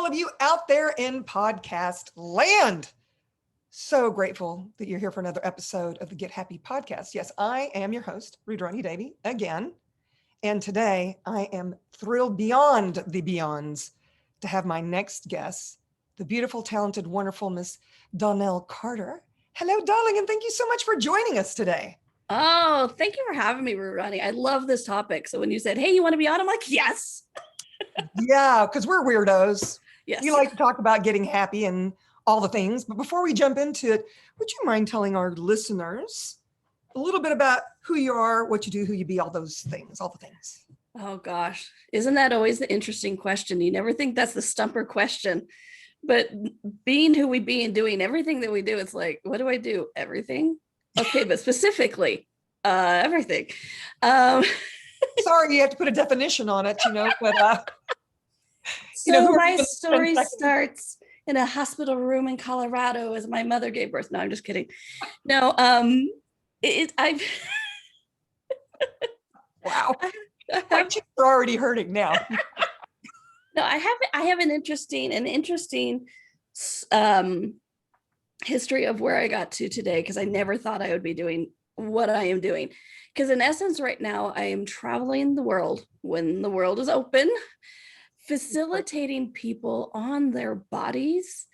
all of you out there in podcast land. So grateful that you're here for another episode of the Get Happy podcast. Yes, I am your host, Devi, again. And today I am thrilled beyond the beyonds to have my next guest, the beautiful, talented, wonderful Miss Donnielle Carter. Hello, darling, and thank you so much for joining us today. Oh, thank you for having me, Ronnie. I love this topic. So when you said, hey, you want to be on? I'm like, yes. Yeah, because we're weirdos. Yes. We like to talk about getting happy and all the things. But before we jump into it, would you mind telling our listeners a little bit about who you are, what you do, who you be, all those things, all the things? Oh, gosh. Isn't that always the interesting question? You never think that's the stumper question. But being who we be and doing everything that we do, it's like, what do I do? Everything? Okay, but specifically, everything. Sorry, you have to put a definition on it, but so my story starts in a hospital room in Colorado as my mother gave birth. No, I'm just kidding. No, I've wow. My cheeks are already hurting now. No, I have an interesting history of where I got to today, because I never thought I would be doing what I am doing. Because in essence, right now, I am traveling the world when the world is open, facilitating people on their bodies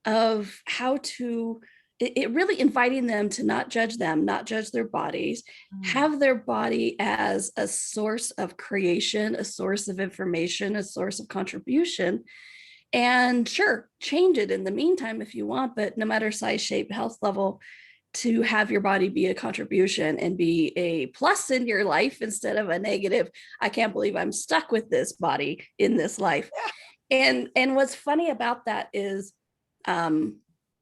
of how to, it really inviting them to not judge them, not judge their bodies, have their body as a source of creation, a source of information, a source of contribution. And sure, change it in the meantime if you want, but no matter size, shape, health level, to have your body be a contribution and be a plus in your life instead of a negative. I can't believe I'm stuck with this body in this life. And what's funny about that is my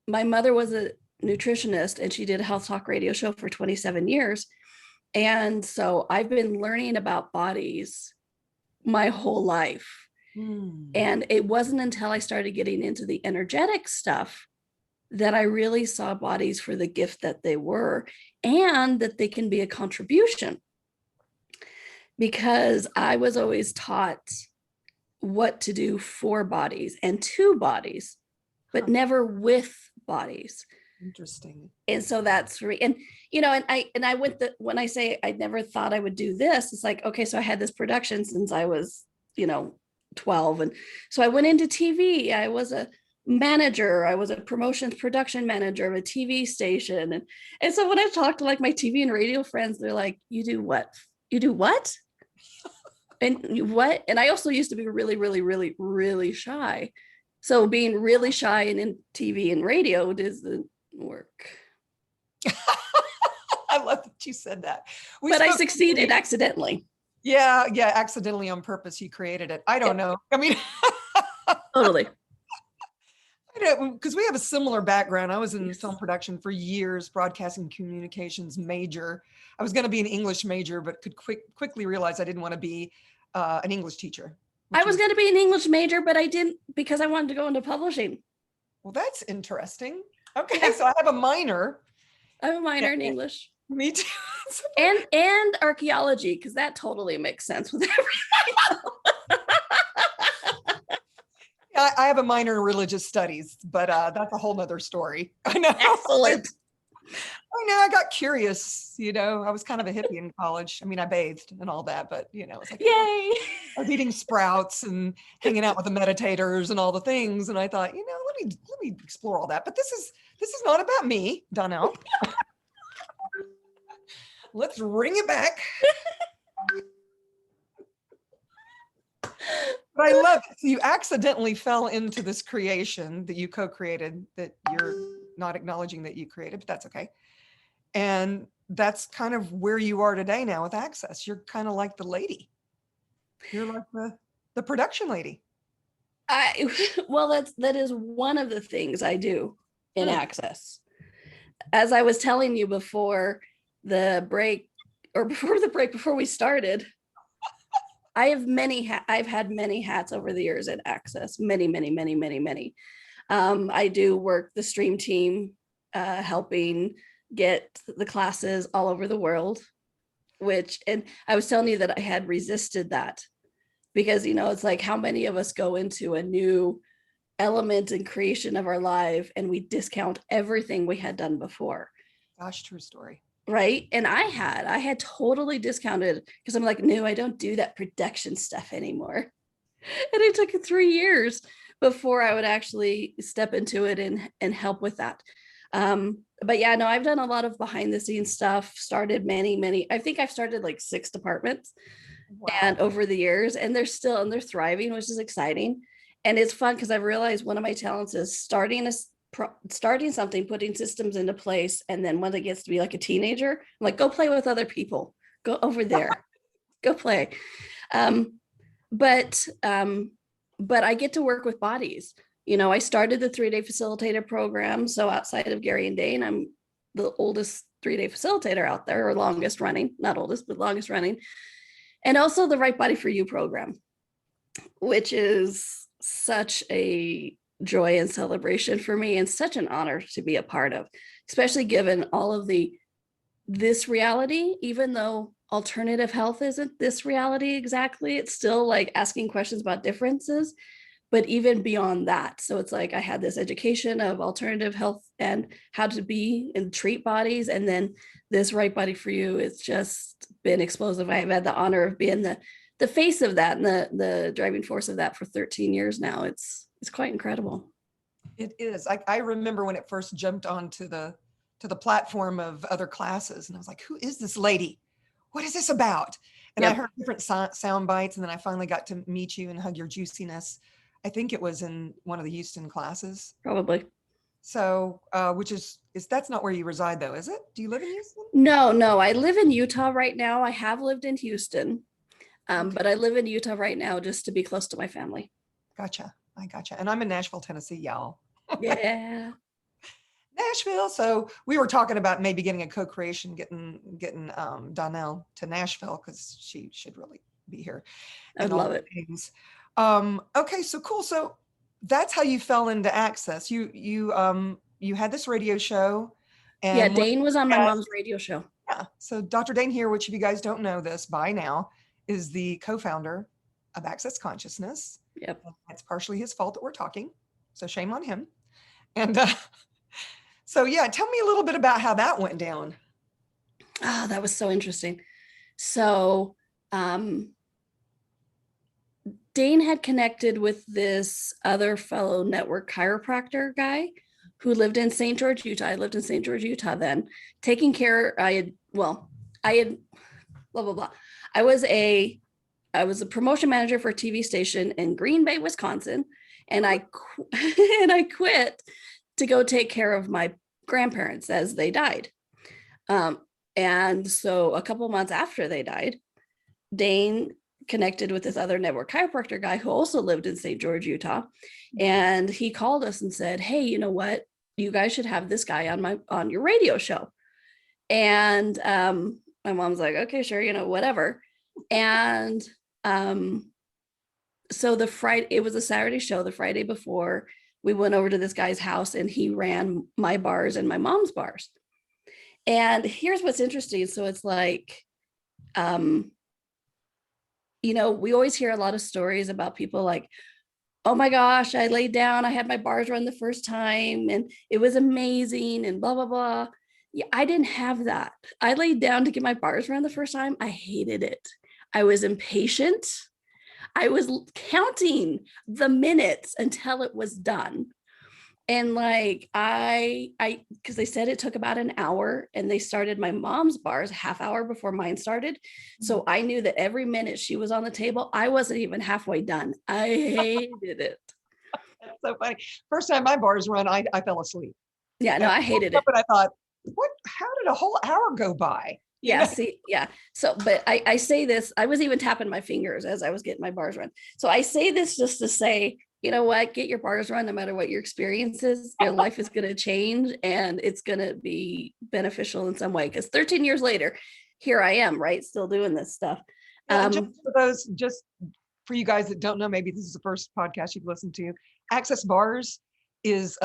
mother was a nutritionist and she did a health talk radio show for 27 years. And so I've been learning about bodies my whole life. And it wasn't until I started getting into the energetic stuff that I really saw bodies for the gift that they were, and that they can be a contribution. Because I was always taught what to do for bodies and to bodies, but never with bodies. Interesting. And so that's and I went when I say I never thought I would do this, it's like, okay, so I had this production since I was 12, and so I went into TV. I was a manager. I was a promotions production manager of a TV station, and so when I talked to like my TV and radio friends, they're like, you do what and what? And I also used to be really, really, really, really shy. So being really shy and in TV and radio doesn't work. I love that you said that. But I succeeded accidentally. Yeah, accidentally on purpose. You created it. I don't know. I mean, totally. Because we have a similar background. I was in film production for years, broadcasting communications major. I was going to be an English major, but could quickly realize I didn't want to be an English teacher. I was going to be an English major, but I didn't, because I wanted to go into publishing. Well, that's interesting. Okay, so I have a minor. I have a minor in English. Me too. and archaeology, because that totally makes sense with everything. I have a minor in religious studies, but that's a whole nother story. I know. Excellent. I know. I got curious. I was kind of a hippie in college. I mean, I bathed and all that, but it's like, yay! I was eating sprouts and hanging out with the meditators and all the things. And I thought, let me explore all that. But this is not about me, Donnielle. Let's bring it back. But I love it. So you accidentally fell into this creation that you co-created that you're not acknowledging that you created, but that's okay. And that's kind of where you are today now with Access. You're kind of like the lady. You're like the production lady. That is one of the things I do in Access. As I was telling you before the break, before we started, I've had many hats over the years at Access, many. I do work the stream team, helping get the classes all over the world, and I was telling you that I had resisted that because, it's like, how many of us go into a new element and creation of our life, and we discount everything we had done before. Gosh, true story. Right. And I had totally discounted, because I'm like, no, I don't do that production stuff anymore. And it took 3 years before I would actually step into it and help with that. But yeah, no, I've done a lot of behind the scenes stuff, started many, I think I've started like 6 departments. Wow. And over the years, and they're thriving, which is exciting. And it's fun because I've realized one of my talents is starting something, putting systems into place. And then when it gets to be like a teenager, I'm like, go play with other people, go over there, go play. But I get to work with bodies. I started the 3-day facilitator program. So outside of Gary and Dane, I'm the oldest 3-day facilitator out there, or longest running, not oldest, but longest running. And also the Right Body for You program, which is such a joy and celebration for me, and such an honor to be a part of, especially given all of this reality. Even though alternative health isn't this reality exactly, it's still like asking questions about differences, but even beyond that. So it's like I had this education of alternative health and how to be and treat bodies, and then this Right Body for You, it's just been explosive. I've had the honor of being the face of that and the driving force of that for 13 years now. It's quite incredible. It is. I remember when it first jumped onto the platform of other classes, and I was like, who is this lady? What is this about? And Yep. I heard different sound bites, and then I finally got to meet you and hug your juiciness. I think it was in one of the Houston classes. Probably. So, which is that's not where you reside though, is it? Do you live in Houston? No, I live in Utah right now. I have lived in Houston, Okay. but I live in Utah right now just to be close to my family. Gotcha. I gotcha. And I'm in Nashville, Tennessee, y'all. Yeah. Nashville. So we were talking about maybe getting a co-creation, getting Donnielle to Nashville, because she should really be here. I'd love it. Things. Okay, so cool. So that's how you fell into Access. You had this radio show, and Yeah, Dane was on my mom's radio show. Yeah. So Dr. Dane here, which if you guys don't know this by now, is the co-founder of Access Consciousness. Yep. It's partially his fault that we're talking, so shame on him. And so yeah, tell me a little bit about how that went down. Oh, that was so interesting. So Dane had connected with this other fellow network chiropractor guy who lived in St. George, Utah. I lived in St. George, Utah then, taking care. I had blah, blah, blah. I was a promotion manager for a TV station in Green Bay, Wisconsin. And I quit to go take care of my grandparents as they died. And so a couple months after they died, Dane connected with this other network chiropractor guy who also lived in St. George, Utah. And he called us and said, hey, you know what? You guys should have this guy on your radio show. And my mom's like, okay, sure, whatever. And so it was a Saturday show. The Friday before, we went over to this guy's house, and he ran my bars and my mom's bars. And here's what's interesting. So it's like, we always hear a lot of stories about people like, oh my gosh, I laid down, I had my bars run the first time and it was amazing and blah, blah, blah. Yeah, I didn't have that. I laid down to get my bars run the first time. I hated it. I was impatient. I was counting the minutes until it was done. And like, because they said it took about an hour, and they started my mom's bars a half hour before mine started. So I knew that every minute she was on the table, I wasn't even halfway done. I hated it. That's so funny. First time my bars run, I fell asleep. Yeah, no, I hated it. But I thought, how did a whole hour go by? Yeah, see, yeah. So, but I say this, I was even tapping my fingers as I was getting my bars run. So I say this just to say, you know what, get your bars run, no matter what your experience is, your life is going to change, and it's going to be beneficial in some way. Because 13 years later, here I am, right? Still doing this stuff. Just for you guys that don't know, maybe this is the first podcast you've listened to. Access Bars is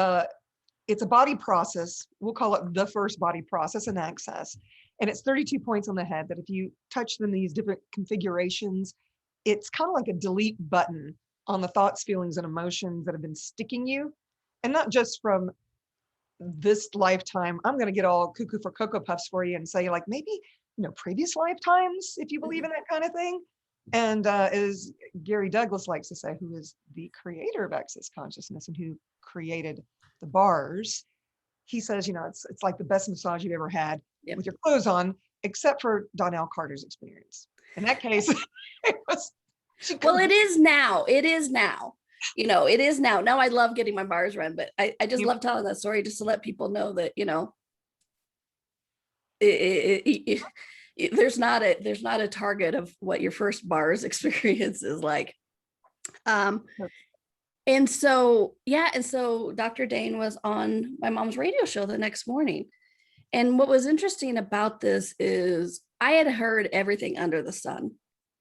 it's a body process. We'll call it the first body process in Access. And it's 32 points on the head that if you touch them, these different configurations, it's kind of like a delete button on the thoughts, feelings, and emotions that have been sticking you. And not just from this lifetime. I'm going to get all cuckoo for Cocoa Puffs for you and say, like, maybe, previous lifetimes, if you believe in that kind of thing. And as Gary Douglas likes to say, who is the creator of Access Consciousness and who created the bars, he says, it's like the best massage you've ever had with your clothes on, except for Donnielle Carter's experience. In that case, it was. Well, it is now. It is now. It is now. Now I love getting my bars run, but I just love telling that story just to let people know that, there's not a target of what your first bars experience is like. And so Dr. Dane was on my mom's radio show the next morning. And what was interesting about this is I had heard everything under the sun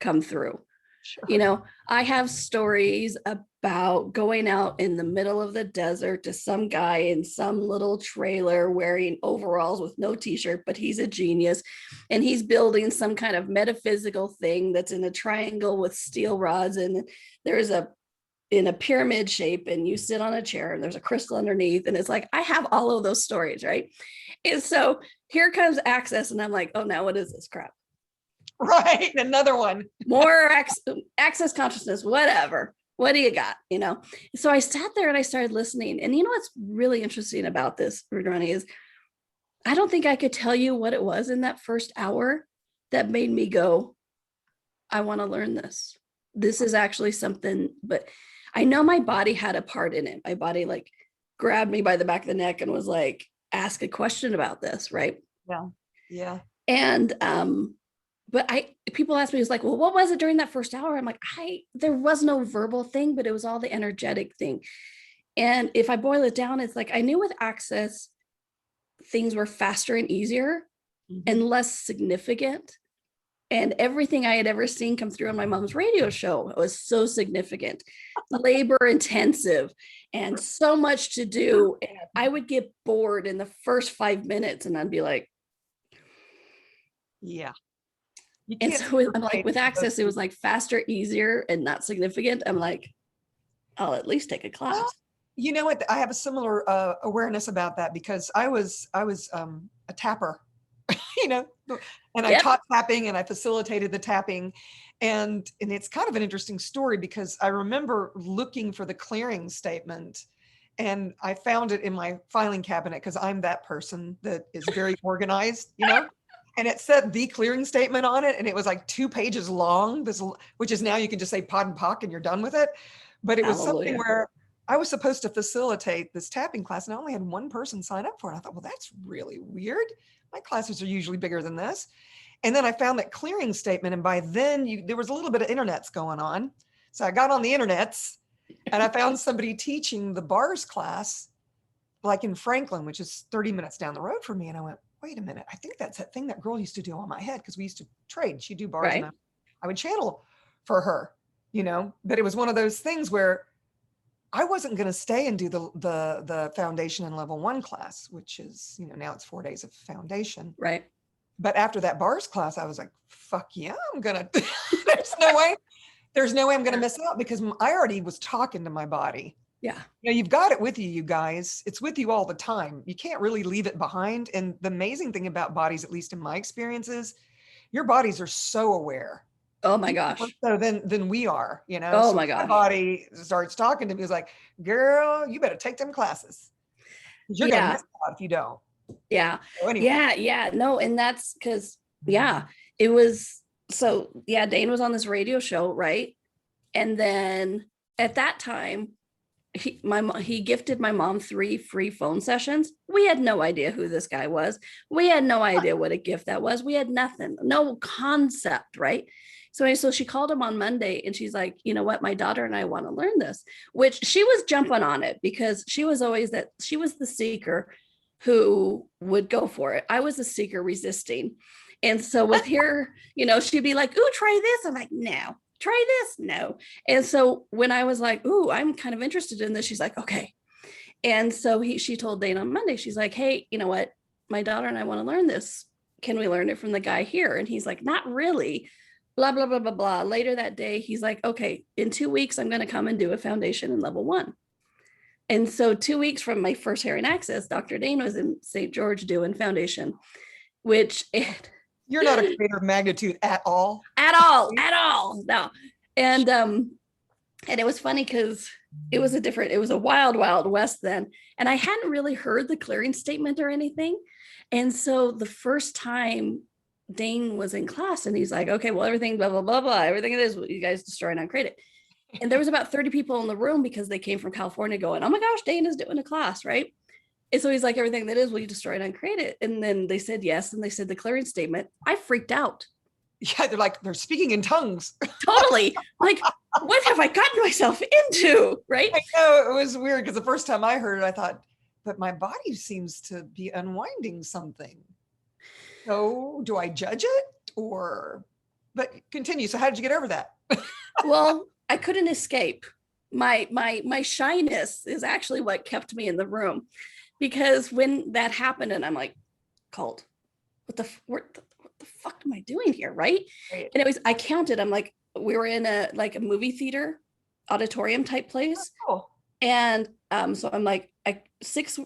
come through. Sure. I have stories about going out in the middle of the desert to some guy in some little trailer wearing overalls with no t-shirt, but he's a genius. And he's building some kind of metaphysical thing that's in a triangle with steel rods. And there's in a pyramid shape, and you sit on a chair and there's a crystal underneath. And it's like, I have all of those stories, right? And so here comes Access. And I'm like, oh, now what is this crap? Right. Another one. More access consciousness, whatever. What do you got? So I sat there and I started listening. And what's really interesting about this, Rudrani, is I don't think I could tell you what it was in that first hour that made me go, I want to learn this. This is actually something, but I know my body had a part in it. My body like grabbed me by the back of the neck and was like, ask a question about this. Right. Yeah. Yeah. And, but people ask me, it's like, well, what was it during that first hour? I'm like, there was no verbal thing, but it was all the energetic thing. And if I boil it down, it's like, I knew with Access, things were faster and easier and less significant. And everything I had ever seen come through on my mom's radio show was so significant, labor intensive, and so much to do. And I would get bored in the first 5 minutes and I'd be like, yeah. And so I'm like, with Access, it was like faster, easier, and not significant. I'm like, I'll at least take a class. Well, you know what? I have a similar awareness about that because I was a tapper, and I taught tapping and I facilitated the tapping. And it's kind of an interesting story because I remember looking for the clearing statement and I found it in my filing cabinet because I'm that person that is very organized, And it said the clearing statement on it. And it was like 2 pages long, which is now you can just say pod and pock and you're done with it. But it was something where I was supposed to facilitate this tapping class and I only had one person sign up for it. I thought, well, that's really weird. My classes are usually bigger than this. And then I found that clearing statement. And by then there was a little bit of internets going on. So I got on the internets and I found somebody teaching the bars class, like in Franklin, which is 30 minutes down the road from me. And I went, wait a minute, I think that's that thing that girl used to do on my head because we used to trade. She'd do bars right. and I would channel for her, but it was one of those things where I wasn't going to stay and do the foundation and level 1 class, which is, now it's 4 days of foundation. Right. But after that bars class, I was like, fuck yeah, I'm going to, there's no way I'm going to miss out because I already was talking to my body. Yeah. You've got it with you guys. It's with you all the time. You can't really leave it behind. And the amazing thing about bodies, at least in my experience, is your bodies are so aware. Oh my gosh. So than we are, Oh so my gosh. My body starts talking to me. It's like, girl, you better take them classes. You're going to miss out if you don't. Yeah. So anyway. Yeah. No. And that's because, it was, so Dane was on this radio show. Right. And then at that time, he gifted my mom 3 free phone sessions. We had no idea who this guy was. We had no idea what a gift that was. We had nothing, no concept, right? So she called him on Monday and she's like, you know what, my daughter and I want to learn this, which she was jumping on it because she was always she was the seeker who would go for it. I was the seeker resisting. And so with her, she'd be like, ooh, try this. I'm like, no. Try this. No. And so when I was like, ooh, I'm kind of interested in this, she's like, okay. And so she told Dane on Monday, she's like, hey, you know what? My daughter and I want to learn this. Can we learn it from the guy here? And he's like, not really, blah, blah, blah, blah, blah. Later that day, he's like, okay, in 2 weeks, I'm going to come and do a foundation in level 1. And so 2 weeks from my first Hearing Access, Dr. Dane was in St. George doing foundation, which You're not a creator of magnitude at all. at all. No. And it was funny because it was a wild, wild west then. And I hadn't really heard the clearing statement or anything. And so the first time Dane was in class and he's like, okay, well, everything, blah, blah, blah, blah, everything it is, you guys destroy and uncreate it. And there was about 30 people in the room because they came from California going, oh my gosh, Dane is doing a class, right? And so he's like, everything that is, will you destroy and uncreate it? And then they said yes. And they said the clearing statement. I freaked out. Yeah, they're speaking in tongues. Totally. Like, what have I gotten myself into? Right. I know, it was weird because the first time I heard it, I thought, but my body seems to be unwinding something. So do I judge it but continue. So how did you get over that? Well, I couldn't escape. My shyness is actually what kept me in the room, because when that happened and I'm like, cult, what the fuck am I doing here? Right. And it was, I counted, I'm like, we were in a movie theater auditorium type place. Oh. And so I'm like, 6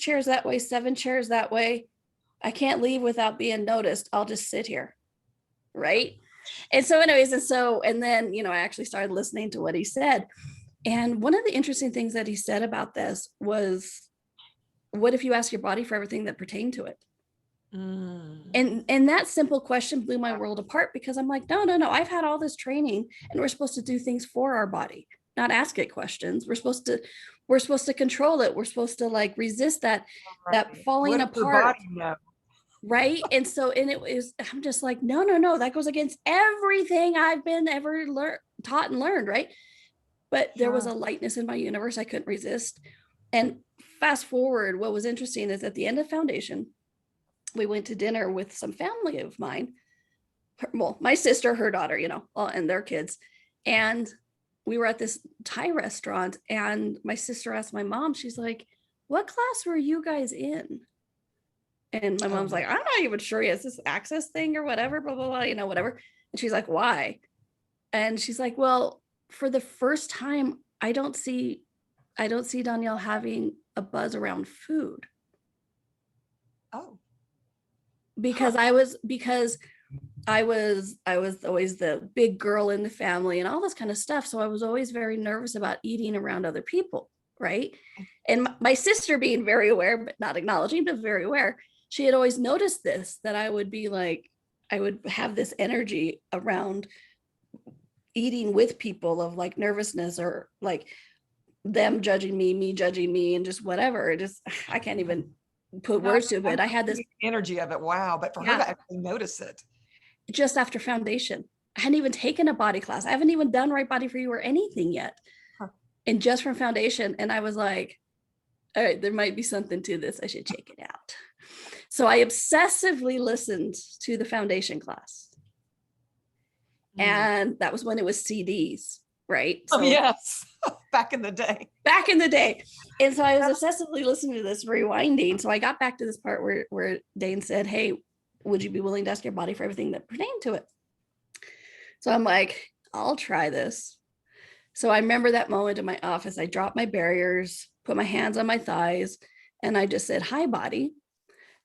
chairs that way, 7 chairs that way. I can't leave without being noticed. I'll just sit here. Right. And so anyways, and then, I actually started listening to what he said. And one of the interesting things that he said about this was, what if you ask your body for everything that pertained to it? And that simple question blew my world apart, because I'm like, no, I've had all this training and we're supposed to do things for our body, not ask it questions. We're supposed to control it. We're supposed to resist that falling apart. Right. And I'm just like, no, that goes against everything I've been ever taught and learned. Right. But there was a lightness in my universe I couldn't resist. And fast forward, what was interesting is at the end of foundation, we went to dinner with some family of mine. My sister, her daughter, and their kids. And we were at this Thai restaurant, and my sister asked my mom, she's like, what class were you guys in? And my mom's like, I'm not even sure yet. Is this access thing or whatever, blah, blah, blah, whatever. And she's like, why? And she's like, well, for the first time, I don't see Donnielle having a buzz around food. Oh. Because I was always the big girl in the family and all this kind of stuff. So I was always very nervous about eating around other people. Right. And my sister, being very aware, but not acknowledging, but very aware, she had always noticed this, that I would be like, I would have this energy around eating with people of nervousness, or them judging me judging me, and just whatever. I can't even put words to it, but I had this energy of it. Wow. But for her to actually notice it. Just after foundation, I hadn't even taken a body class. I haven't even done Right Body for You or anything yet. And just from foundation. And I was like, all right, there might be something to this. I should check it out. So I obsessively listened to the foundation class. And that was when it was CDs, right? So, yes. Back in the day. And so I was obsessively listening to this, rewinding. So I got back to this part where Dane said, hey, would you be willing to ask your body for everything that pertained to it? So I'm like, I'll try this. So I remember that moment in my office. I dropped my barriers, put my hands on my thighs, and I just said, hi, body.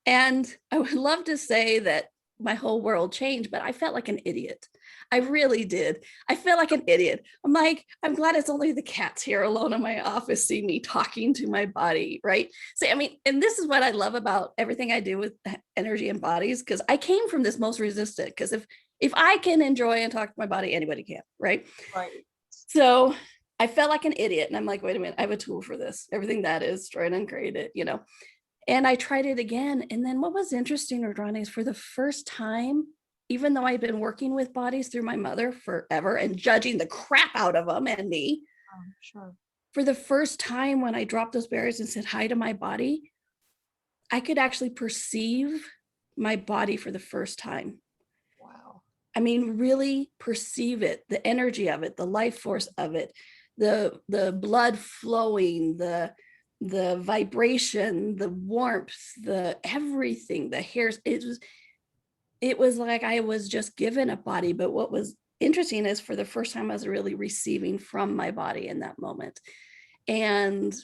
And I would love to say that my whole world changed, but I felt like an idiot. I really did. I felt like an idiot. I'm like, I'm glad it's only the cats here alone in my office see me talking to my body, right? So, and this is what I love about everything I do with energy and bodies, because I came from this most resistant, because if I can enjoy and talk to my body, anybody can, right? Right. So I felt like an idiot, and I'm like, wait a minute, I have a tool for this. Everything that is, try and uncreate it, And I tried it again. And then what was interesting, Rodrani, is for the first time, even though I'd been working with bodies through my mother forever and judging the crap out of them and me, sure. For the first time, when I dropped those barriers and said hi to my body, I could actually perceive my body for the first time. Wow. Really perceive it, the energy of it, the life force of it, the blood flowing, the vibration, the warmth, the everything, the hairs. it was like I was just given a body. But what was interesting is for the first time I was really receiving from my body in that moment. And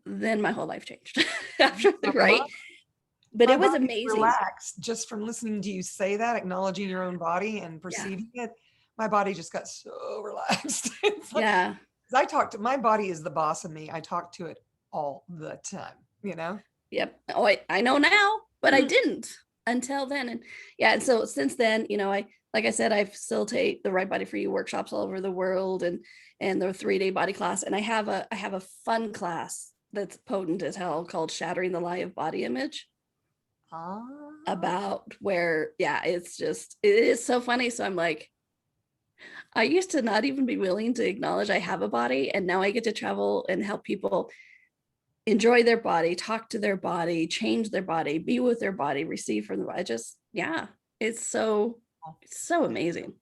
then my whole life changed after the right. But My it was body's amazing. relaxed just from listening to you say that, acknowledging your own body and Yeah. perceiving it. My body just got so relaxed. It's like, Yeah. 'cause I talk to my body is the boss of me. I talk to it all the time, you know? Yep. Oh, I know now, but I Mhm. didn't until then. And yeah, and so since then, I like I said, I facilitate the Right Body for You workshops all over the world, and the 3-day body class. And I have a fun class that's potent as hell called Shattering the Lie of Body Image, Ah, about where, yeah, it is so funny. So I'm like, I used to not even be willing to acknowledge I have a body, and now I get to travel and help people enjoy their body, talk to their body, change their body, be with their body, receive from the body. Yeah, it's so it's so amazing.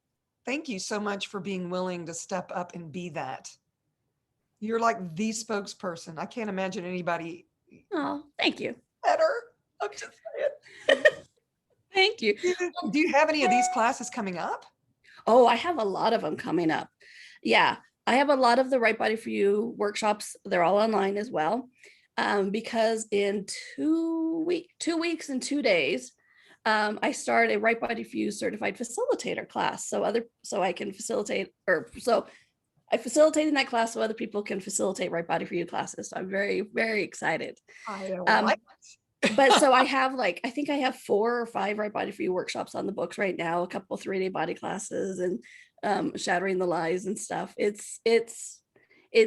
thank you so much for being willing to step up and be that. You're like the spokesperson. I can't imagine anybody Oh, thank you. better. I'm just saying. Thank you. Do you have any of these classes coming up? Oh, I have a lot of them coming up. Yeah, I have a lot of the Right Body for You workshops. They're all online as well. Because in 2 weeks and 2 days, I start a Right Body for You certified facilitator class. So I can facilitate, or so I facilitate in that class so other people can facilitate Right Body for You classes. So I'm very, very excited. I don't Um, like but it. so I think I have 4 or 5 Right Body for You workshops on the books right now, a couple 3-day body classes, and shattering the lies and stuff. It's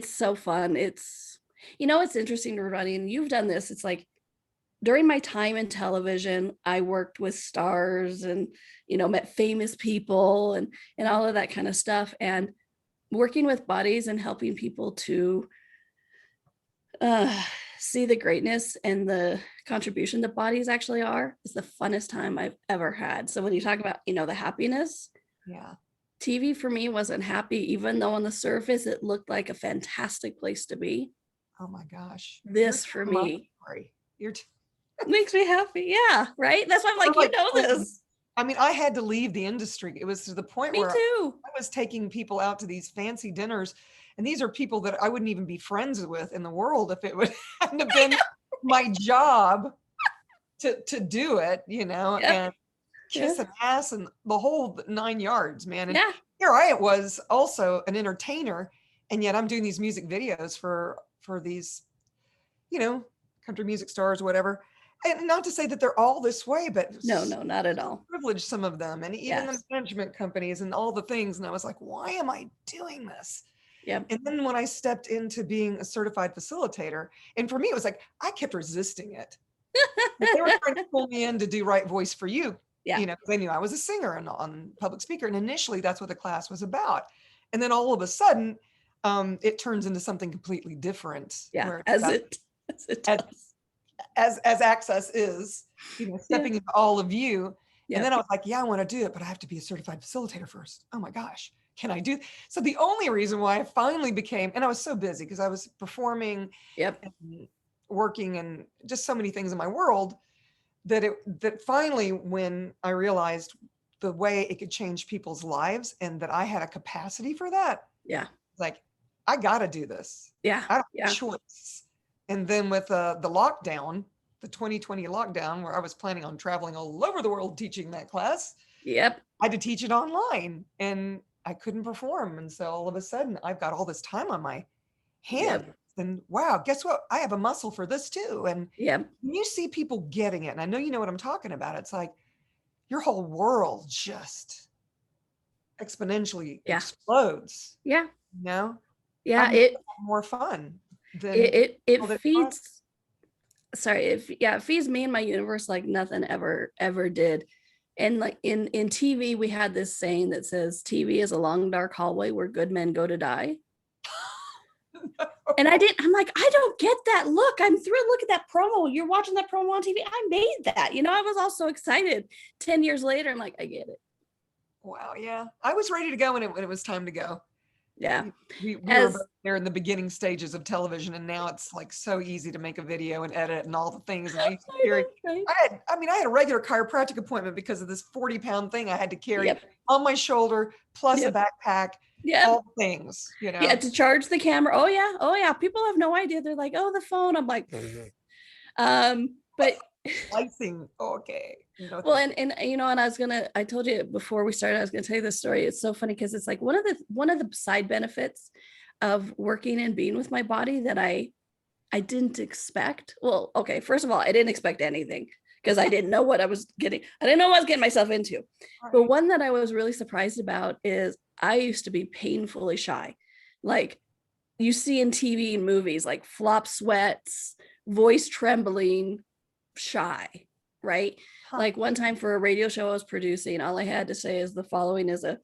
so fun. It's interesting to run, and you've done this. It's like during my time in television, I worked with stars and met famous people and all of that kind of stuff. And working with bodies and helping people to uh, see the greatness and the contribution that bodies actually are is the funnest time I've ever had. So when you talk about, the happiness, Yeah. TV for me wasn't happy, even though on the surface it looked like a fantastic place to be. Oh my gosh. You're This for telling my me story. You're makes me happy. Yeah, right. That's why I'm we're like, like twins. this. I mean, I had to leave the industry. It was to the point Me where too. I was taking people out to these fancy dinners, and these are people that I wouldn't even be friends with in the world if it would hadn't have been my job to do it, Yep. and Yeah. kiss an ass and the whole 9 yards, man. And Yeah. here I was also an entertainer, and yet I'm doing these music videos for these, you know, country music stars, whatever. And not to say that they're all this way, but No, not at all. privileged, some of them, and even the Yes. management companies and all the things. And I was like, why am I doing this? Yep. And then when I stepped into being a certified facilitator, and for me, it was like, I kept resisting it. But they were trying to pull me in to do Right Voice for You, Yeah. 'cause they knew I was a singer and on public speaker. And initially that's what the class was about. And then all of a sudden, it turns into something completely different Yeah. where it's As about, it as, does. as access is, Yeah. stepping into all of you. And then Yep. I was like, yeah, I want to do it, but I have to be a certified facilitator first. Oh my gosh, can I do? So the only reason why I finally became, and I was so busy because I was performing Yep. and working and just so many things in my world, that finally, when I realized the way it could change people's lives and that I had a capacity for that, Yeah. like, I got to do this. Yeah. I don't have a Yeah. choice. And then with the lockdown, the 2020 lockdown, where I was planning on traveling all over the world teaching that class, Yep. I had to teach it online and I couldn't perform. And so all of a sudden, I've got all this time on my hands. Yep. And wow, guess what? I have a muscle for this too. And Yep. when you see people getting it, and I know you know what I'm talking about, it's like your whole world just exponentially Yeah. explodes, Yeah. you know? Yeah. I've never had more fun than It all this fun. feeds, sorry, it feeds me and my universe like nothing ever did. And like in TV, we had this saying that says TV is a long dark hallway where good men go to die. And I'm like, I don't get that look. I'm thrilled. Look at that promo. You're watching that promo on TV. I made that. I was all so excited. 10 years later, I'm like, I get it. Wow, yeah. I was ready to go when it was time to go. Yeah. We were As both there in the beginning stages of television, and now it's like so easy to make a video and edit and all the things. And I used to I carry, know, right? I had a regular chiropractic appointment because of this 40-pound thing I had to carry Yep. on my shoulder, plus a Yep. backpack, Yep. all the things, you Yeah, know. to charge the camera. Oh yeah. Oh yeah. People have no idea. They're like, oh, the phone. I'm like, but Slicing, okay. No, well, thank you. and and I told you before we started, I was gonna tell you this story. It's so funny because it's like one of the side benefits of working and being with my body that I didn't expect. Well, okay, first of all, I didn't expect anything because I didn't know what I was getting. I didn't know what I was getting myself into. But Right. one that I was really surprised about is I used to be painfully shy. Like you see in TV and movies, like flop sweats, voice trembling, shy, right? Huh. Like one time for a radio show I was producing, all I had to say is the following is a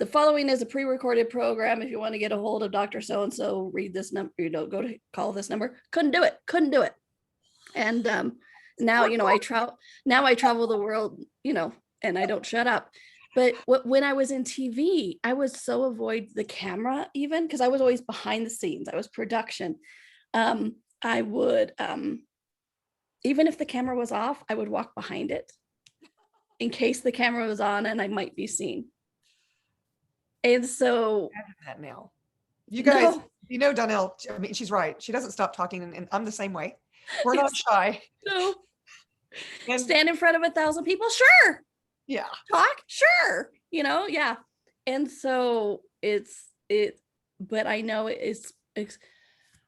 pre-recorded program. If you want to get a hold of Dr. So-and-so, read this number, go to call this number. Couldn't do it. And now, I travel the world, and I don't shut up. But when I was in TV, I would so avoid the camera even because I was always behind the scenes. I was production. I would, even if the camera was off, I would walk behind it in case the camera was on and I might be seen. And so, Imagine that now. You guys, no, Donnielle, I mean, she's right. She doesn't stop talking, and I'm the same way. We're not it's shy. no, And stand in front of 1,000 people. Sure. yeah, Talk. Sure. Yeah. And so but I know it's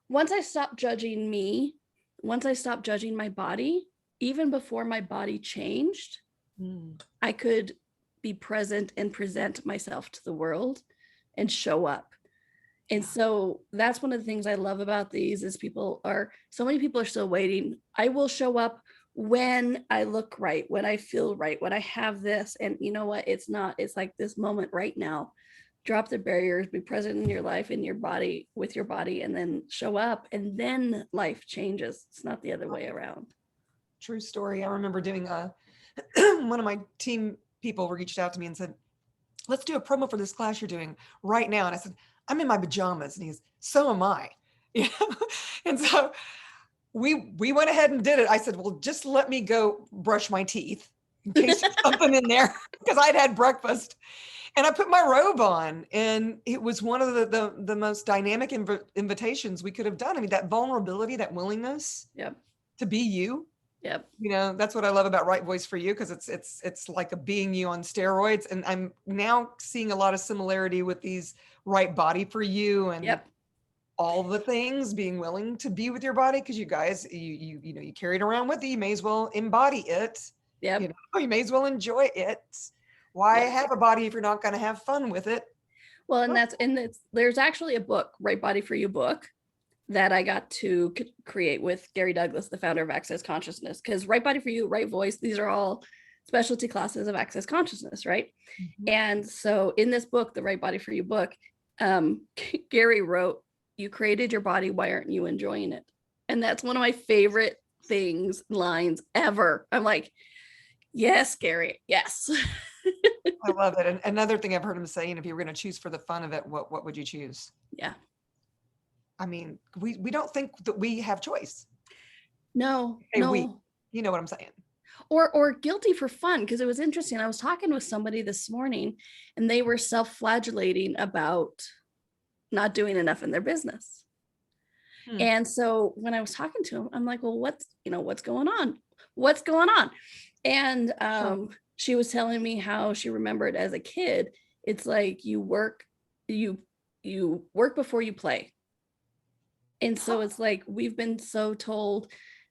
once I stopped judging me, once I stopped judging my body, even before my body changed, I could be present and present myself to the world and show up. And so that's one of the things I love about these is so many people are still waiting. I will show up when I look right, when I feel right, when I have this. And you know what? It's like this moment right now. Drop the barriers, be present in your life, in your body, with your body, and then show up. And then life changes. It's not the other way around. true story. I remember doing one of my team people reached out to me and said, let's do a promo for this class you're doing right now. And I said, I'm in my pajamas. And he goes, so am I. And so we went ahead and did it. I said, well, just let me go brush my teeth in case there's something in there, because I'd had breakfast. And I put my robe on, and it was one of the most dynamic invitations we could have done. I mean, that vulnerability, that willingness Yep. to be you. Yep. That's what I love about Right Voice for You, because it's like a being you on steroids. And I'm now seeing a lot of similarity with these Right Body for You and Yep. all the things, being willing to be with your body, because you guys, you carry it around with you. You may as well embody it. Yep. You may as well enjoy it. Why Yep. have a body if you're not going to have fun with it? Well, there's actually a book, Right Body for You book, that I got to create with Gary Douglas, the founder of Access Consciousness, because Right Body for You, Right Voice, these are all specialty classes of Access Consciousness, right? Mhm. And so in this book, the Right Body for You book, Gary wrote, "You created your body, why aren't you enjoying it?" And that's one of my favorite lines ever. I'm like, yes, Gary, yes. I love it. And another thing I've heard him saying, if you were going to choose for the fun of it, what would you choose? Yeah. I mean, we don't think that we have choice. No, Hey, no. you know what I'm saying? Or guilty for fun, because it was interesting. I was talking with somebody this morning and they were self-flagellating about not doing enough in their business. And so when I was talking to him, I'm like, well, what's going on? What's going on? And she was telling me how she remembered as a kid, it's like you work before you play. And so it's like we've been so told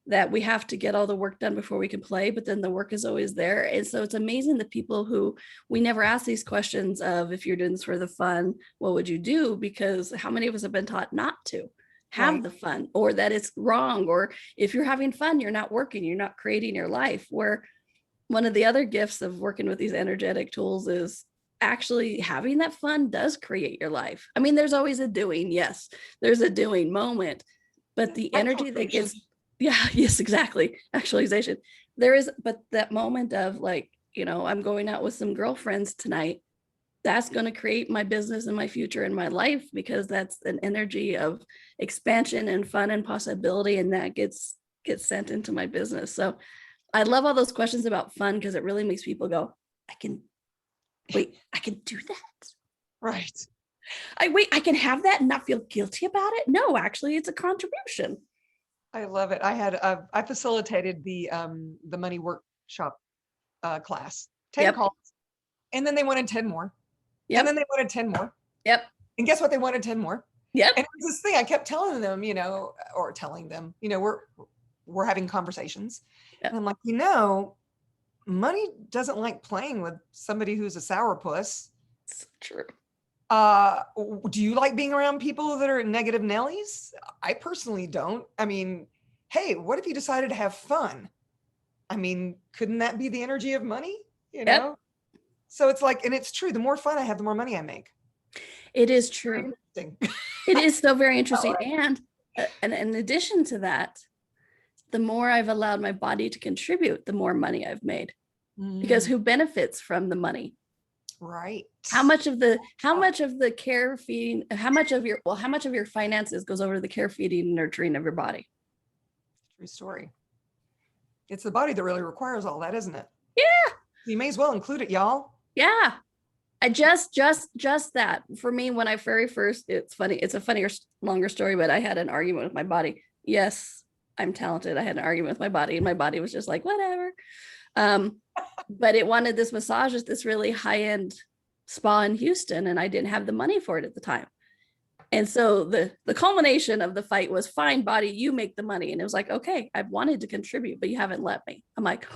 that we have to get all the work done before we can play, but then the work is always there. And so it's amazing the people who we never ask these questions of, if you're doing this for the fun, what would you do? Because how many of us have been taught not to have the fun, or that it's wrong, or if you're having fun, you're not working, you're not creating your life. Where one of the other gifts of working with these energetic tools is actually having that fun does create your life. I mean, there's always a doing. Yes, there's a doing moment, but the energy that gets, yes, exactly. Actualization. There is, but that moment of like, I'm going out with some girlfriends tonight. that's going to create my business and my future and my life, because that's an energy of expansion and fun and possibility, and that gets sent into my business. So I love all those questions about fun, because it really makes people go, I can do that. Right. I can have that and not feel guilty about it. No, actually, it's a contribution. I love it. I facilitated the money workshop class, 10 Yep. calls, and then they wanted 10 more. Yep. And then they wanted 10 more. Yep. And guess what? They wanted 10 more. Yep. And it was this thing I kept telling them, we're having conversations. Yep. And I'm like, money doesn't like playing with somebody who's a sourpuss. It's true. Do you like being around people that are negative Nellies? I personally don't. I mean, hey, what if you decided to have fun? I mean, couldn't that be the energy of money? Yep. So it's like, and it's true. The more fun I have, the more money I make. It is true. It is so very interesting. And in addition to that, the more I've allowed my body to contribute, the more money I've made. Because who benefits from the money? Right. How much of the care feeding, how much of your finances goes over to the care, feeding, and nurturing of your body? True story. It's the body that really requires all that, isn't it? Yeah. You may as well include it, y'all. Yeah. I just that for me, when I very first, it's funny, it's a funnier, longer story, but I had an argument with my body. Yes, I'm talented. I had an argument with my body, and my body was just like, whatever. But it wanted this massage at this really high-end spa in Houston, and I didn't have the money for it at the time. And so the culmination of the fight was, fine, body, you make the money. And it was like, okay, I've wanted to contribute, but you haven't let me. I'm like,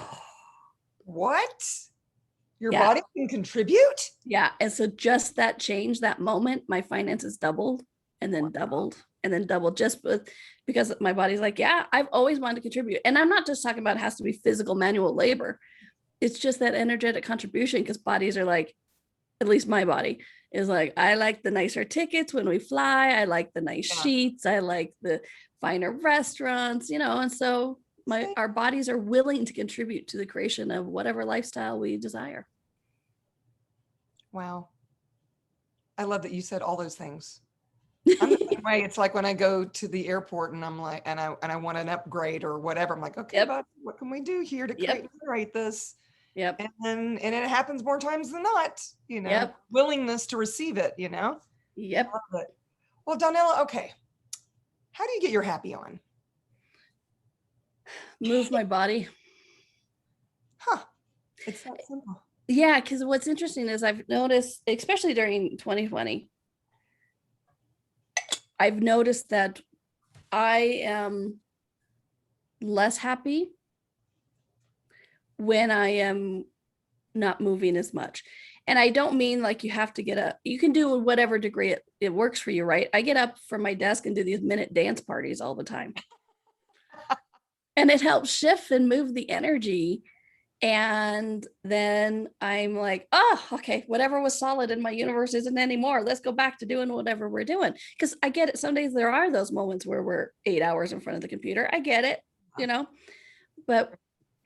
what? Your body can contribute? Yeah. And so just that change, that moment, my finances doubled, and then doubled, and then doubled, just because my body's like, yeah, I've always wanted to contribute. And I'm not just talking about it has to be physical manual labor. It's just that energetic contribution, because bodies are like, at least my body is like, I like the nicer tickets when we fly. I like the nice sheets. I like the finer restaurants, and so our bodies are willing to contribute to the creation of whatever lifestyle we desire. Wow. I love that you said all those things. I'm the same way. It's like when I go to the airport and I'm like, and I want an upgrade or whatever. I'm like, okay, but what can we do here to create this? Yep. And it happens more times than not, willingness to receive it, Yep. Love it. Well, Donnielle, okay. How do you get your happy on? Move my body. Huh. It's that simple. Yeah, because what's interesting is I've noticed, especially during 2020, I've noticed that I am less happy when I am not moving as much. And I don't mean like you have to get up. You can do whatever degree it works for you, right? I get up from my desk and do these minute dance parties all the time. And it helps shift and move the energy. And then I'm like, oh, okay, whatever was solid in my universe isn't anymore. Let's go back to doing whatever we're doing. Because I get it. Some days there are those moments where we're 8 hours in front of the computer. I get it, but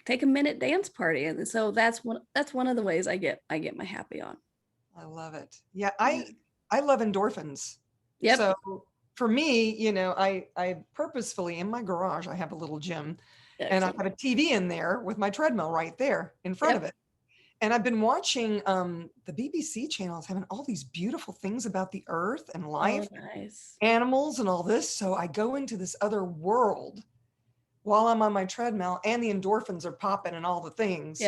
take a minute dance party. And so that's one of the ways I get my happy on. I love it. Yeah. I love endorphins. Yep. So for me, I purposefully, in my garage, I have a little gym. Excellent. And I have a TV in there with my treadmill right there in front of it. And I've been watching the BBC channels having all these beautiful things about the earth and life, animals and all this. So I go into this other world while I'm on my treadmill, and the endorphins are popping and all the things.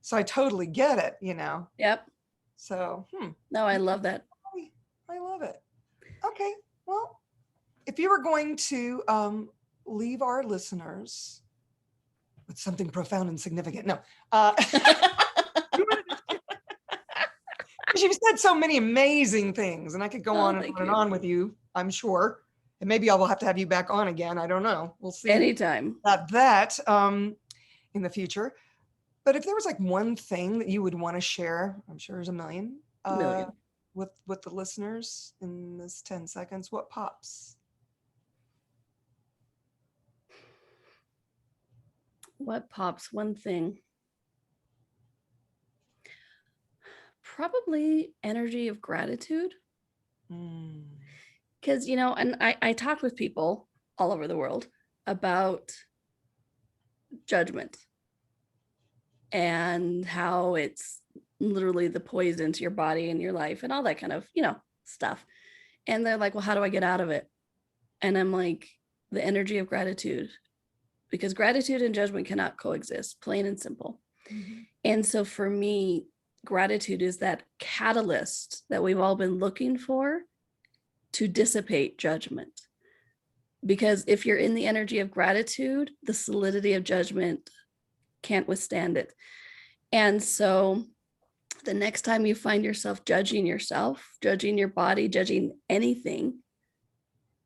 So I totally get it, Yep. So, No, I love that. I love it. Okay. Well, if you were going to leave our listeners with something profound and significant. No. You've said so many amazing things, and I could go on and on with you, I'm sure. And maybe I will have to have you back on again. I don't know. We'll see. Anytime. About that in the future. But if there was like one thing that you would want to share, I'm sure there's a million. With the listeners in this 10 seconds, what pops? What pops? One thing. Probably energy of gratitude. Mm. Because, and I talk with people all over the world about judgment and how it's literally the poison to your body and your life and all that kind of, stuff. And they're like, well, how do I get out of it? And I'm like, the energy of gratitude, because gratitude and judgment cannot coexist, plain and simple. Mm-hmm. And so for me, gratitude is that catalyst that we've all been looking for to dissipate judgment. Because if you're in the energy of gratitude, the solidity of judgment can't withstand it. And so the next time you find yourself, judging your body, judging anything,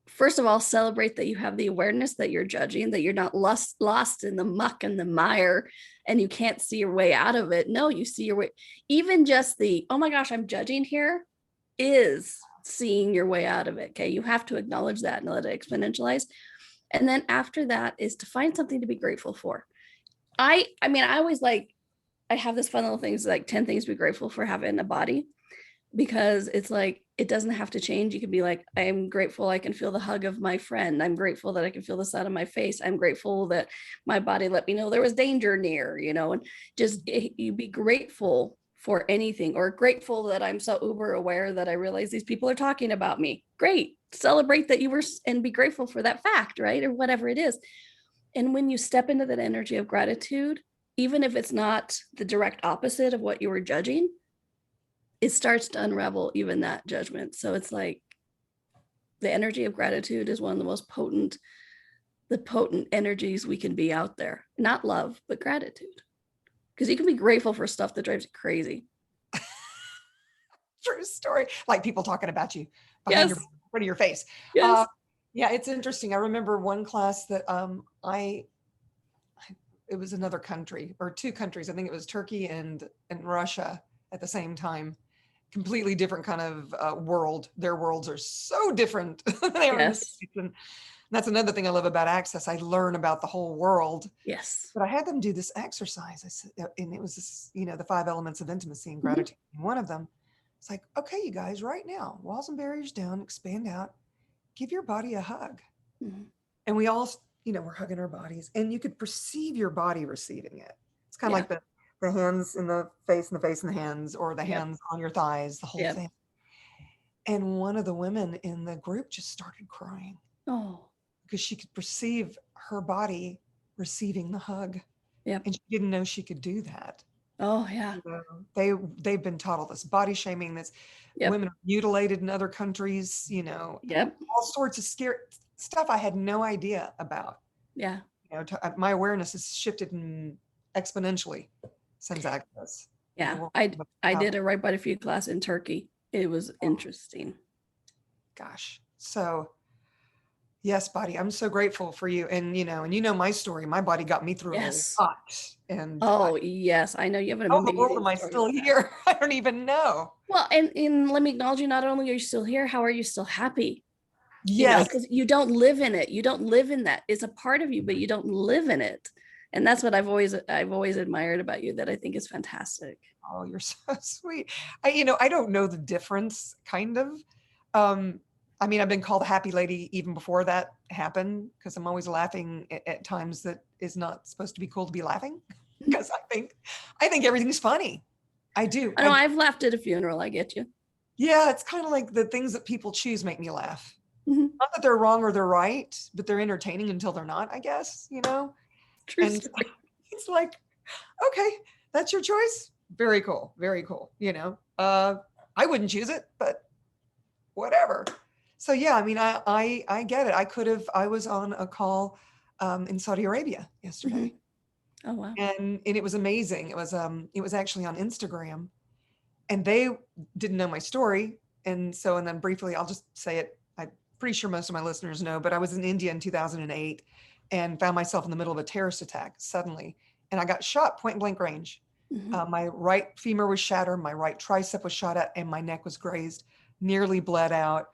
first of all, celebrate that you have the awareness that you're judging, that you're not lost in the muck and the mire and you can't see your way out of it. No, you see your way. Even just the, oh my gosh, I'm judging here is seeing your way out of it. Okay. You have to acknowledge that and let it exponentialize. And then after that is to find something to be grateful for. I always I have this fun little things like 10 things to be grateful for having a body, because it's like, it doesn't have to change. You can be like, I'm grateful I can feel the hug of my friend. I'm grateful that I can feel the side of my face. I'm grateful that my body let me know there was danger near, and just you be grateful for anything, or grateful that I'm so uber aware that I realize these people are talking about me. Great. Celebrate that you were, and be grateful for that fact, right? Or whatever it is. And when you step into that energy of gratitude, even if it's not the direct opposite of what you were judging, it starts to unravel even that judgment. So it's like the energy of gratitude is one of the most potent energies we can be out there. Not love, but gratitude. Because you can be grateful for stuff that drives you crazy. True story. Like people talking about you behind Yes. your front of your face. Yes. Yeah, it's interesting. I remember one class that it was another country or two countries. I think it was Turkey and Russia at the same time. Completely different kind of world. Their worlds are so different than they are in the Yes. States. And that's another thing I love about Access. I learn about the whole world. Yes. But I had them do this exercise. I said, and it was this, the 5 elements of intimacy and gratitude. Mm-hmm. And one of them, it's like, okay, you guys, right now, walls and barriers down, expand out, give your body a hug. Mm-hmm. And we all, we're hugging our bodies, and you could perceive your body receiving it. It's kind of like the hands in the face and the face in the hands, or the hands on your thighs, the whole thing. And one of the women in the group just started crying. Oh, because she could perceive her body receiving the hug. Yep. And she didn't know she could do that. Oh yeah. They've been taught all this body shaming, this women are mutilated in other countries, all sorts of scary stuff I had no idea about. Yeah. My awareness has shifted exponentially since Access. Yeah. I did a Right Body for You class in Turkey. It was interesting. Gosh. So yes, body, I'm so grateful for you. And, my story, my body got me through a lot. And yes, I know you have an amazing the world am I still here? I don't even know. Well, and let me acknowledge you. Not only are you still here, how are you still happy? Yes. Because you don't live in it. You don't live in that. It's a part of you, but you don't live in it. And that's what I've always admired about you, that I think is fantastic. Oh, you're so sweet. I don't know the difference, kind of. I've been called a happy lady even before that happened, because I'm always laughing at times that is not supposed to be cool to be laughing, because I think everything's funny. I do. I know I've laughed at a funeral. I get you. Yeah, it's kind of like the things that people choose make me laugh. Mm-hmm. Not that they're wrong or they're right, but they're entertaining until they're not, I guess, True and story. It's like, okay, that's your choice. Very cool. Very cool. I wouldn't choose it, but whatever. So yeah, I get it. I was on a call in Saudi Arabia yesterday. Mm-hmm. Oh wow. And it was amazing. It was actually on Instagram, and they didn't know my story. And then briefly, I'll just say it. I'm pretty sure most of my listeners know, but I was in India in 2008 and found myself in the middle of a terrorist attack suddenly. And I got shot point blank range. Mm-hmm. My right femur was shattered. My right tricep was shot at, and my neck was grazed, nearly bled out.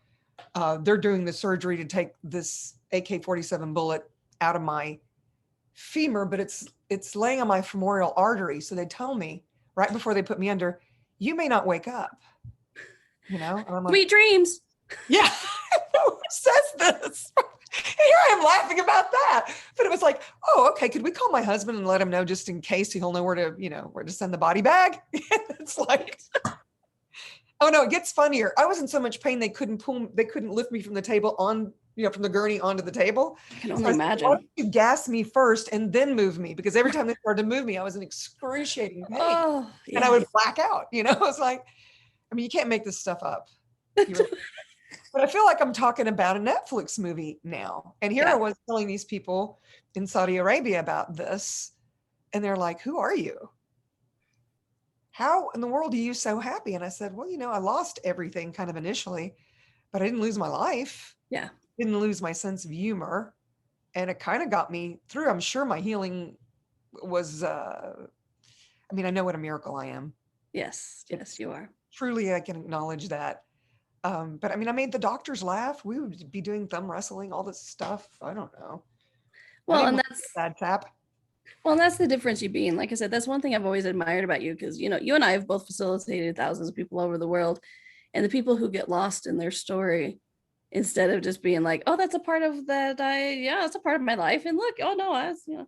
They're doing the surgery to take this AK-47 bullet out of my femur, but it's laying on my femoral artery. So they tell me right before they put me under, you may not wake up, you know? And I'm like, Sweet dreams. yeah, who says this? Here I am laughing about that. But it was like, oh, okay, could we call my husband and let him know just in case he'll know where to, where to send the body bag? It's like, oh no, it gets funnier. I was in so much pain they couldn't lift me from the table from the gurney onto the table. I can So only I said, why imagine. don't you gas me first and then move me? Because every time they started to move me, I was in excruciating pain. Oh, And I yeah. would black out, It's like, I mean, you can't make this stuff up. But I feel like I'm talking about a Netflix movie now. And here I was telling these people in Saudi Arabia about this. And they're like, who are you? How in the world are you so happy? And I said, well, I lost everything kind of initially, but I didn't lose my life. Yeah. Didn't lose my sense of humor. And it kind of got me through. I'm sure my healing was, I know what a miracle I am. Yes, you are. Truly, I can acknowledge that. But I made the doctors laugh. We would be doing thumb wrestling, all this stuff. I don't know. Well, and that's sad tap. Well, that's the difference you being. Like I said, that's one thing I've always admired about you, because you and I have both facilitated thousands of people over the world, and the people who get lost in their story, instead of just being like, oh, that's a part of that, it's a part of my life, and look, oh no,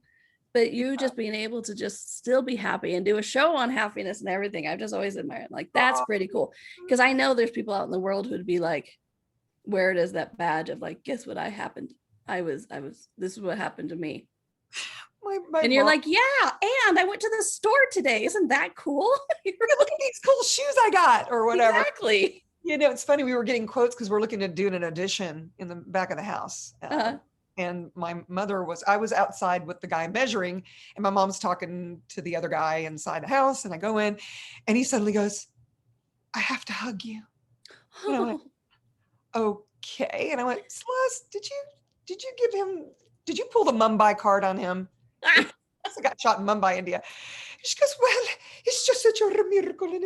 but you just being able to just still be happy and do a show on happiness and everything. I've just always admired. Like, that's pretty cool, because I know there's people out in the world who'd be like, where it is that badge of like, guess what happened? I was this is what happened to me. And you're like, yeah, and I went to the store today. Isn't that cool? Look at these cool shoes I got, or whatever. Exactly. It's funny. We were getting quotes because we're looking to do an addition in the back of the house. And my mother I was outside with the guy measuring, and my mom's talking to the other guy inside the house. And I go in, and he suddenly goes, I have to hug you. And I went, okay. And I went, Celeste, did you pull the Mumbai card on him? I got shot in Mumbai, India. She goes, well, it's just such a miracle. And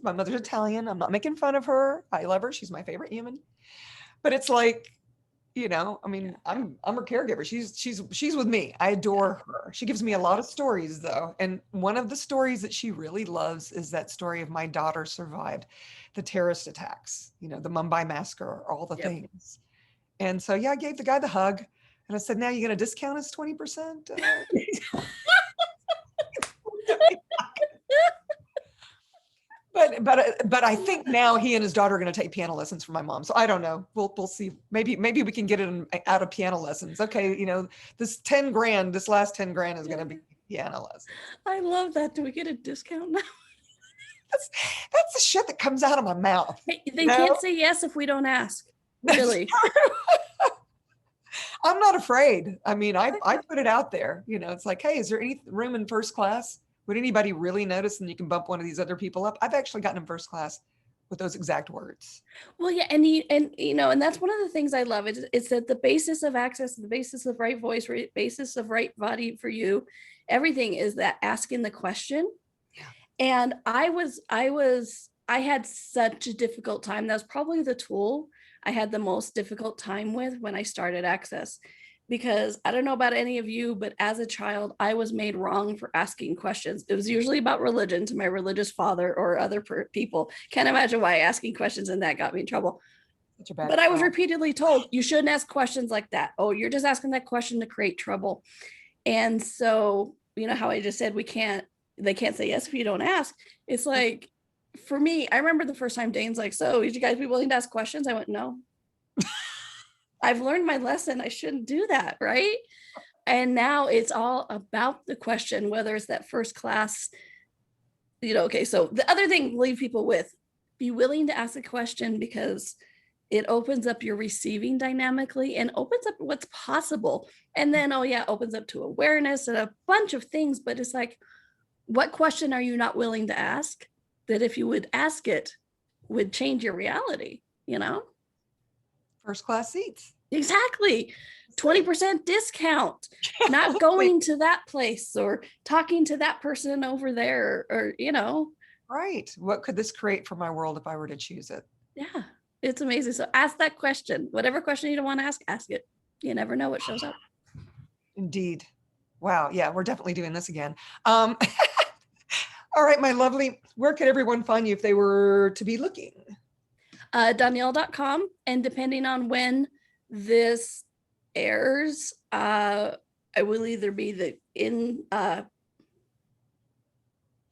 my mother's Italian. I'm not making fun of her. I love her. She's my favorite human. But it's like, I'm her caregiver. She's with me. I adore her. She gives me a lot of stories though. And one of the stories that she really loves is that story of my daughter survived the terrorist attacks, the Mumbai massacre, all the things. And so, I gave the guy the hug. And I said, now you're going to discount us 20%? But I think now he and his daughter are going to take piano lessons from my mom. So I don't know. We'll see. Maybe we can get it out of piano lessons. Okay, this last 10 grand is going to be piano lessons. I love that. Do we get a discount now? That's the shit that comes out of my mouth. They can't say yes if we don't ask. Really. I'm not afraid. I put it out there. It's like, hey, is there any room in first class? Would anybody really notice? And you can bump one of these other people up. I've actually gotten in first class with those exact words. Well, yeah, and that's one of the things I love. It's that the basis of access, the basis of right voice, basis of right body for you, everything is that asking the question. Yeah. And I had such a difficult time. That was probably the tool I had the most difficult time with when I started Access, because I don't know about any of you, but as a child, I was made wrong for asking questions. It was usually about religion to my religious father or other people. Can't imagine why asking questions and that got me in trouble. But I was repeatedly told, you shouldn't ask questions like that. Oh, you're just asking that question to create trouble. And so, how I just said, they can't say yes if you don't ask. It's like, for me, I remember the first time Dane's like, so would you guys be willing to ask questions? I went, no. I've learned my lesson. I shouldn't do that, right? And now it's all about the question, whether it's that first class, okay. So the other thing, leave people with, be willing to ask a question, because it opens up your receiving dynamically and opens up what's possible. And then, opens up to awareness and a bunch of things. But it's like, what question are you not willing to ask that if you would ask it would change your reality, First class seats. Exactly. 20% discount, not going to that place or talking to that person over there, or Right. What could this create for my world if I were to choose it? Yeah, it's amazing. So ask that question. Whatever question you don't want to ask it. You never know what shows up. Indeed. Wow. Yeah, we're definitely doing this again. All right, my lovely. Where could everyone find you if they were to be looking? Donnielle.com. And depending on when this airs, I will either be the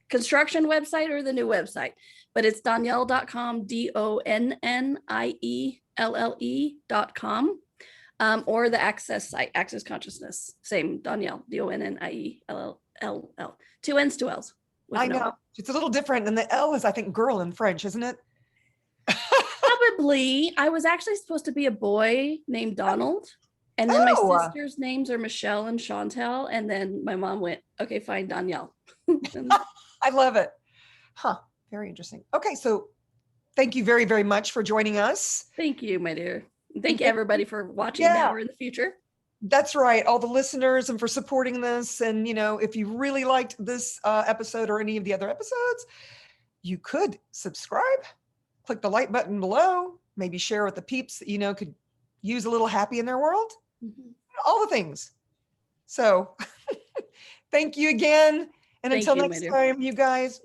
construction website or the new website, but it's Donnielle.com, DONNIELLE.com, or the Access site, Access Consciousness, same Donnielle, DONNIELLL, two N's, two L's. I know it's a little different, and the L is, I think, girl in French, isn't it? Probably. I was actually supposed to be a boy named Donald. And then my Oh, sisters' names are Michelle and Chantel. And then my mom went, okay, fine, Donnielle. I love it. Huh. Very interesting. Okay, so thank you very, very much for joining us. Thank you, my dear. Thank you, everybody, for watching Yeah. now or in the future. That's right. All the listeners, and for supporting this. And, you know, if you really liked this episode or any of the other episodes, you could subscribe, click the like button below, maybe share with the peeps that, you know, could use a little happy in their world, all the things. So thank you again. And until next time, you guys,